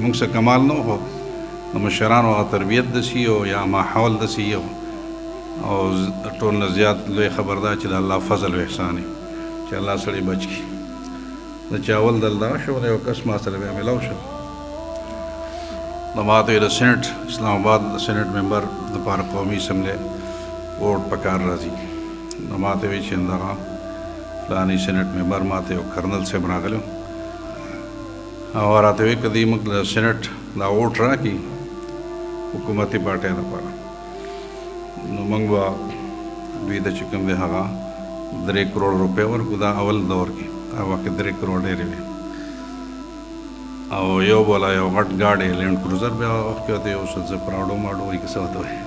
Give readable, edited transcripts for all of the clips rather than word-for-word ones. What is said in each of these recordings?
موږ څه کمال نه و، د مشرانو هغه تربیت داسې او یا ماحول داسې او ټول نه زیات لوی خبر دا چې د الله فضل او احسان دی چې الله سړی بچ کړي. د چې اول دل دا شو د یو کس ما سره بیا میلاو شو، ما ته د سینټ اسلام آباد د سینټ ممبر دپاره قومي اسمبلی ووټ په کار راځي. نو ما ته وایي چې دغه فلاني سینټ ممبر ما ته یو کرنل صاحب راغلی او راته وایي که دوی موږ د سینټ دا ووټ راکړي حکومتي پارټۍ لپاره، نو موږ به دوی ته چې کوم دی هغه 3 کروڑ روپۍ ورکړو. دا اول دور کې هغه وخت 3 کروڑ ډېرې وې او یو بولا یو غټ ګاډی لینډ کروزر بیا وخت کې ورته یو څه زه پراوډو ماډو وایي که څه ورته وایي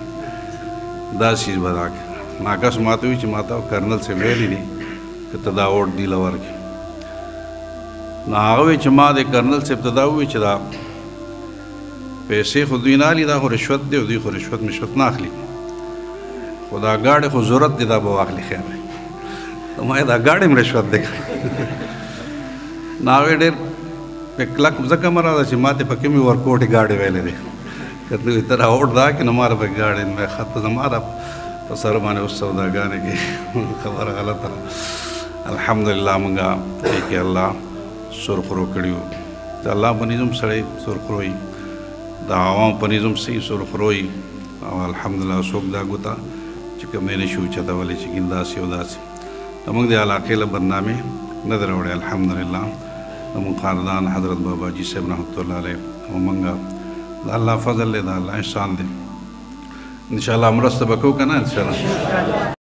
دا چیز به راکړي. ناکس ما ته وایي چې ما ته کرنل صاحب ویلي دي که ته دا ووټ دې له ورکړي. نو هغه وایي چې ما د کرنل صاحب ته دا ووایي چې دا پیسې خو دوی نه اخلي، دا خو رشوت دی او دوی خو رشوت مشوت نه اخلي، خو دا ګاډی خو ضرورت دی دا به واخلي. خیر دی نو ما دا ګاډی هم رشوت دی. نو هغې ډېر په کلک ځکه مه راځه چې ما ته په کومې ورکوټې ګاډی ویلی دی، که دوی ته راوټ راکړي نو ما له پکې ګاډی مې خط زما ده په سر باندې اوس سوداګانې کې خبره غلطه ده. الحمدلله موږ دې کې الله سرخرو کړي وو. د الله په نظم سړی سرخرو وي، د عوام په نظم صحیح سرخرو وي او الحمدلله څوک دا ګوته چې کوم دی نه شي اوچتولی چې ګین داسې او داسې. موږ د علاقې له بدنامۍ نه ده راوړې الحمدلله. زموږ خاندان حضرت بابا جي صاحب رحمت الله علیه او موږ د الله فضل دی، د الله احسان دی. انشاءالله مرسته به کوو که نه انشاءالله.